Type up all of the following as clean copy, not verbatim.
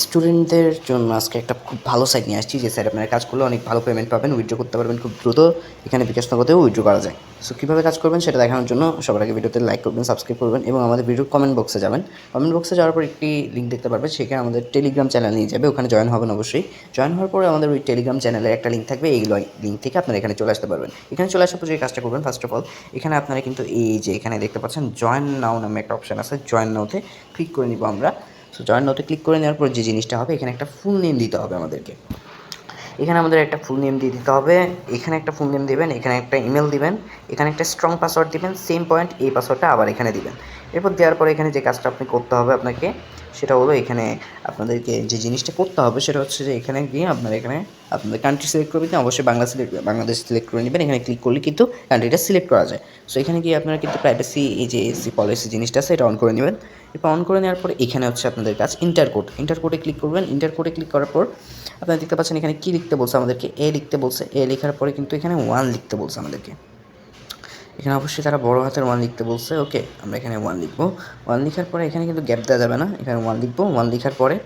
স্টুডেন্টদের জন্য আজকে একটা খুব ভালো সাইট নিয়ে আসছি, যে সাইট আপনারা কাজ করলে অনেক ভালো পেমেন্ট পাবেন, উইথড্র করতে পারবেন খুব দ্রুত। এখানে বিকাশ নগদেও উইথড্র করা যায়। সো কীভাবে কাজ করবেন সেটা দেখানোর জন্য সবার আগে ভিডিওতে লাইক করবেন, সাবস্ক্রাইব করবেন এবং আমাদের ভিডিওর কমেন্ট বক্সে যাবেন। কমেন্ট বক্সে যাওয়ার পর একটি লিঙ্ক দেখতে পারবেন, সেখানে আমাদের টেলিগ্রাম চ্যানেল নিয়ে যাবে, ওখানে জয়েন হবেন অবশ্যই। জয়েন হওয়ার পরে আমাদের ওই টেলিগ্রাম চ্যানেলের একটা লিঙ্ক থাকবে, এই লিঙ্ক থেকে আপনারা এখানে চলে আসতে পারবেন। এখানে চলে আসার পর যে কাজটা করবেন, ফার্স্ট অফ অল এখানে আপনারা কিন্তু এই যে এখানে দেখতে পাচ্ছেন জয়েন নাও নামে একটা অপশান আছে, জয়েন নাওতে ক্লিক করে নিব আমরা। সো জয়েন নাওতে ক্লিক করে নেওয়ার পর যে জিনিসটা হবে, এখানে একটা ফুল নেম দিতে হবে আমাদেরকে। এখানে আমাদের একটা ফুল নেম দিয়ে দিতে হবে, এখানে একটা ফুল নেম দিবেন, এখানে একটা ইমেল দিবেন, এখানে একটা স্ট্রং পাসওয়ার্ড দিবেন, সেম পয়েন্ট এই পাসওয়ার্ডটা আবার এখানে দিবেন। এরপর দেওয়ার পরে এখানে যে কাজটা আপনি করতে হবে আপনাকে, সেটা হলো এখানে আপনাদেরকে যে জিনিসটা করতে হবে সেটা হচ্ছে যে এখানে গিয়ে আপনারা এখানে আপনাদের কান্ট্রি সিলেক্ট করবেন, অবশ্যই বাংলাদেশ সিলেক্ট করে নেবেন। এখানে ক্লিক করলে কিন্তু কান্ট্রিটা সিলেক্ট করা যায়। সো এখানে গিয়ে আপনারা কিন্তু প্রাইভেসি এই যে এসি পলিসি জিনিসটা আছে এটা অন করে নেবেন। এরপর অন করে নেওয়ার পরে এখানে হচ্ছে আপনাদের কাজ ইন্টার কোডে ক্লিক করবেন। ইন্টার কোডে ক্লিক করার পর আপনারা দেখতে পাচ্ছেন এখানে কী লিখতে বলছে আমাদেরকে, এ লিখতে বলছে। এ লেখার পরে কিন্তু এখানে 1 লিখতে বলছে আমাদেরকে। এখানে অবশ্যই তারা বড় হাতের 1 লিখতে বলছে। ওকে, আমরা এখানে 1 লিখবো। 1 লিখার পরে এখানে কিন্তু গ্যাপ দেওয়া যাবে না, এখানে 1 লিখবো। 1 লিখার পরে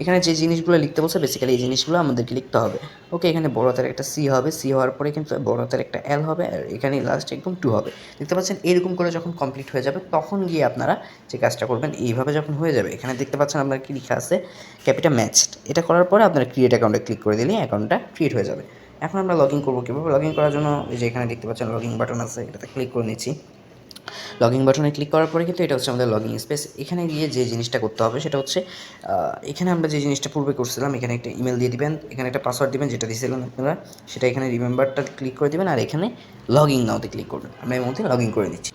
এখানে যে জিনিসগুলো লিখতে বলছে বেসিক্যালি এই জিনিসগুলো আমাদেরকে লিখতে হবে। ওকে, এখানে বড় হাতের একটা সি হবে, সি হওয়ার পরে কিন্তু বড় হাতের একটা এল হবে, আর এখানে লাস্ট একদম 2 হবে। দেখতে পাচ্ছেন এরকম করে যখন কমপ্লিট হয়ে যাবে তখন গিয়ে আপনারা যে কাজটা করবেন, এইভাবে যখন হয়ে যাবে এখানে দেখতে পাচ্ছেন আপনার কি লেখা আছে, ক্যাপিটা ম্যাচড। এটা করার পরে আপনারা ক্রিয়েট অ্যাকাউন্টে ক্লিক করে দিলে অ্যাকাউন্টটা ক্রিয়েট হয়ে যাবে। এখন আমরা লগ ইন করবো কীভাবে? লগ ইন করার জন্য এই যে এখানে দেখতে পাচ্ছেন লগ ইন বাটন আছে, এটাতে ক্লিক করে নিচ্ছি। লগ ইন বাটনে ক্লিক করার পরে কিন্তু এটা হচ্ছে আমাদের লগ ইন স্পেস। এখানে গিয়ে যে জিনিসটা করতে হবে সেটা হচ্ছে এখানে আমরা যে জিনিসটা পূর্বে করছিলাম, এখানে একটা ইমেল দিয়ে দিবেন, এখানে একটা পাসওয়ার্ড দিবেন যেটা দিয়েছিলেন আপনারা, সেটা এখানে রিমেম্বারটা ক্লিক করে দেবেন, আর এখানে লগ ইন নাওতে ক্লিক করবেন। আমরা এর মধ্যে লগ ইন করে নিচ্ছি।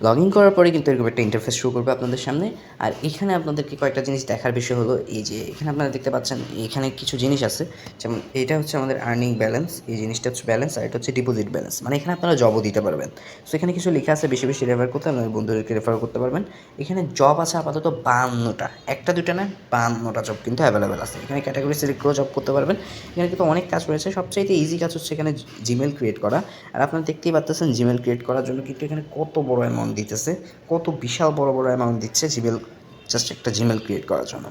লগ ইন করার পরে কিন্তু এরকম একটা ইন্টারফেস শো করবে আপনাদের সামনে। আর এখানে আপনাদেরকে কয়েকটা জিনিস দেখার বিষয় হলো, এই যে এখানে আপনারা দেখতে পাচ্ছেন এখানে কিছু জিনিস আছে, যেমন এটা হচ্ছে আমাদের আর্নিং ব্যালেন্স, এই জিনিসটা হচ্ছে ব্যালেন্স, আর এটা হচ্ছে ডিপোজিট ব্যালেন্স, মানে এখানে আপনারা জবও দিতে পারবেন। সো এখানে কিছু লেখা আছে, বেশি বেশি রেফার করতে আপনাদের বন্ধুদেরকে রেফার করতে পারবেন। এখানে জব আছে আপাতত 52টা, একটা দুটা না 52টা জব কিন্তু অ্যাভেলেবেল আছে। এখানে ক্যাটাগরি সিলেক্ট করে জব করতে পারবেন। এখানে কিন্তু অনেক কাজ রয়েছে, সবচাইতে ইজি কাজ হচ্ছে এখানে জিমেল ক্রিয়েট করা। আর আপনারা দেখতেই পাচ্ছেন জিমেল ক্রিয়েট করার জন্য কিন্তু এখানে কত বড় অ্যামাউন্ট দিতেছে, কত বিশাল বড় বড় অ্যামাউন্ট দিচ্ছে জিমেল, জাস্ট একটা জিমেল ক্রিয়েট করার জন্য।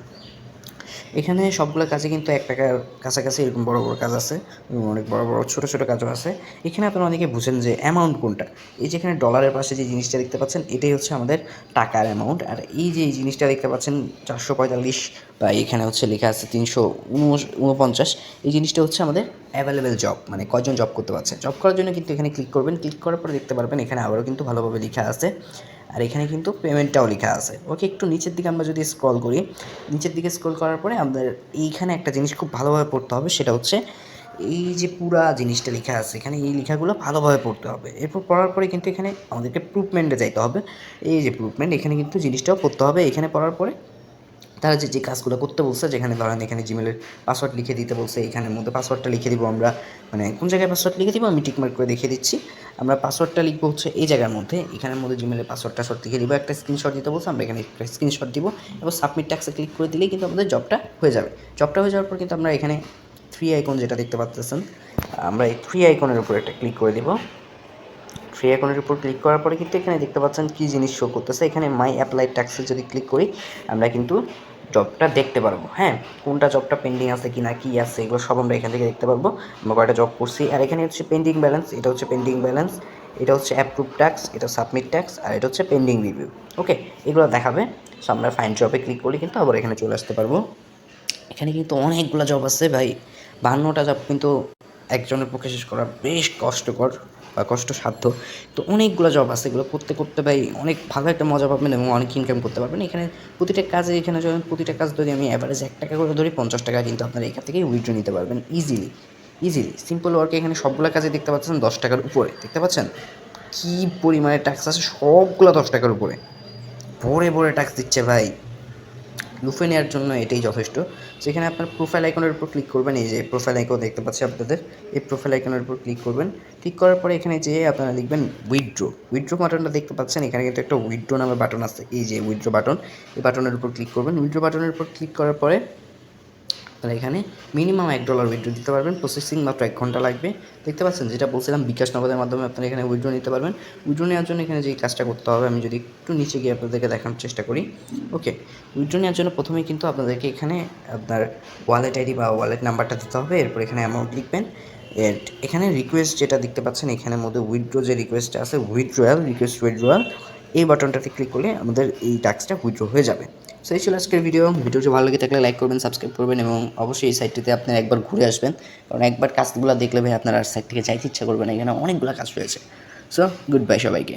এখানে সবগুলো কাজে কিন্তু 1 টাকার কাছাকাছি এরকম বড় বড় কাজ আছে এবং অনেক বড় বড় ছোটো ছোটো কাজও আছে। এখানে আপনারা অনেকে বুঝেন যে অ্যামাউন্ট কোনটা। এই যে এখানে ডলারের পাশে যে জিনিসটা দেখতে পাচ্ছেন এটাই হচ্ছে আমাদের টাকার অ্যামাউন্ট। আর এই যে এই জিনিসটা দেখতে পাচ্ছেন 445 বা এখানে হচ্ছে লেখা আছে 349, এই জিনিসটা হচ্ছে আমাদের অ্যাভেলেবেল জব, মানে কয়জন জব করতে পারছে। জব করার জন্য কিন্তু এখানে ক্লিক করবেন, ক্লিক করার পরে দেখতে পারবেন এখানে আবারও কিন্তু ভালোভাবে লেখা আছে, আর এখানে কিন্তু পেমেন্টটাও লেখা আছে। ওকে, একটু নিচের দিকে আমরা যদি স্ক্রল করি, নিচের দিকে স্ক্রল করার পরে আমাদের এইখানে একটা জিনিস খুব ভালোভাবে পড়তে হবে, সেটা হচ্ছে এই যে পুরা জিনিসটা লেখা আছে এখানে, এই লেখাগুলো ভালোভাবে পড়তে হবে। এরপর পড়ার পরে কিন্তু এখানে আমাদেরকে প্রুফমেন্টে যাইতে হবে। এই যে প্রুফমেন্ট, এখানে কিন্তু জিনিসটাও পড়তে হবে। এখানে পড়ার পরে তারা যে কাজগুলো করতে বলছে, যেখানে ধরেন এখানে জিমেলের পাসওয়ার্ড লিখে দিতে বলছে, এখানের মধ্যে পাসওয়ার্ডটা লিখে দিব আমরা, মানে কোন জায়গায় পাসওয়ার্ড লিখে দিব আমি টিকমার্ক করে দেখিয়ে দিচ্ছি। আমরা পাসওয়ার্ডটা লিখবো হচ্ছে এই জায়গার মধ্যে, এখানের মধ্যে জিমেলের পাসওয়ার্ডটা লিখে দিব, একটা স্ক্রিনশট দিতে বলছে, আমরা এখানে একটা স্ক্রিনশট দিব এবং সাবমিট ট্যাক্সে ক্লিক করে দিলেই কিন্তু আমাদের জবটা হয়ে যাবে। জবটা হয়ে যাওয়ার পর কিন্তু আমরা এখানে 3 আইকন যেটা দেখতে পাচ্ছেন, আমরা এই 3 আইকনের উপর একটা ক্লিক করে দিব। 3 আইকনের উপর ক্লিক করার পরে কিন্তু এখানে দেখতে পাচ্ছেন কী জিনিস শো করতেছে, এখানে মাই অ্যাপ্লাই ট্যাক্সে যদি ক্লিক করি আমরা কিন্তু জবটা দেখতে পারবো। হ্যাঁ, কোনটা জবটা পেন্ডিং আছে কি না, কী আছে, এগুলো সব আমরা এখান থেকে দেখতে পারবো। আমরা কয়টা জব করছি, আর এখানে হচ্ছে পেন্ডিং ব্যালেন্স, এটা হচ্ছে পেন্ডিং ব্যালেন্স, এটা হচ্ছে অ্যাপ্রুভ ট্যাক্স, এটা সাবমিট ট্যাক্স, আর এটা হচ্ছে পেন্ডিং রিভিউ। ওকে, এগুলো দেখাবে। সো আমরা ফাইন্ড জবে ক্লিক করলে কিন্তু আবার এখানে চলে আসতে পারবো। এখানে কিন্তু অনেকগুলো জব আছে ভাই, 52টা জব কিন্তু একজনের পক্ষে শেষ করা বেশ কষ্টকর বা কষ্টসাধ্য। তো অনেকগুলো জব আছে, এগুলো করতে করতে ভাই অনেক ভালো একটা মজা পাবেন এবং অনেক ইনকাম করতে পারবেন। এখানে প্রতিটা কাজে, এখানে যখন প্রতিটা কাজ যদি আমি অ্যাভারেজ 1 টাকা করে ধরি, 50 টাকা কিন্তু আপনারা এখান থেকে উইথড্র নিতে পারবেন ইজিলি। সিম্পল ওয়ার্কে এখানে সবগুলো কাজে দেখতে পাচ্ছেন 10 টাকার উপরে, দেখতে পাচ্ছেন কী পরিমাণে ট্যাক্স আছে, সবগুলো 10 টাকার উপরে ভরে ভরে ট্যাক্স দিচ্ছে ভাই। লুফে নেওয়ার জন্য এটাই যথেষ্ট। সেখানে আপনার প্রোফাইল আইকনের উপর ক্লিক করবেন, এই যে প্রোফাইল আইকন দেখতে পাচ্ছি আপনাদের, এই প্রোফাইল আইকনের উপর ক্লিক করবেন। ক্লিক করার পরে এখানে যেয়ে আপনারা লিখবেন উইথড্র বাটনটা দেখতে পাচ্ছেন, এখানে কিন্তু একটা উইথড্র নামের বাটন আছে, এই যে উইথড্র বাটন, এই বাটনের উপর ক্লিক করবেন। উইথড্র বাটনের উপর ক্লিক করার পরে আপনারা এখানে মিনিমাম $1 উইথড্র দিতে পারবেন। প্রসেসিং মাত্র 1 ঘন্টা লাগবে। দেখতে পাচ্ছেন যেটা বলছিলাম বিকাশ নগদের মাধ্যমে আপনারা এখানে উইথড্র নিতে পারবেন। উইথড্র নেওয়ার জন্য এখানে যেই কাজটা করতে হবে আমি যদি একটু নিচে গিয়ে আপনাদেরকে দেখানোর চেষ্টা করি। ওকে, উইথড্র নেওয়ার জন্য প্রথমেই কিন্তু আপনাদেরকে এখানে আপনার ওয়ালেট আইডি বা ওয়ালেট নাম্বারটা দিতে হবে। এরপর এখানে অ্যামাউন্ট লিখবেন। এখানে রিকোয়েস্ট যেটা দেখতে পাচ্ছেন এখানের মধ্যে উইথড্র যে রিকোয়েস্টটা আছে উইথড্রয়াল এই বাটনটাতে ক্লিক করলে আমাদের এই টাস্কটা উইথড্র হয়ে যাবে। সো এই ছিল আজকের ভিডিওটি ভালো লাগে থাকলে লাইক করবেন, সাবস্ক্রাইব করবেন এবং অবশ্যই এই সাইটটিতে আপনারা একবার ঘুরে আসবেন, কারণ একবার কাজগুলো দেখলে ভাই আপনার আর সাইট থেকে যাইতে ইচ্ছা করবে না। এখানে অনেকগুলো কাজ রয়েছে। সো গুড বাই সবাইকে।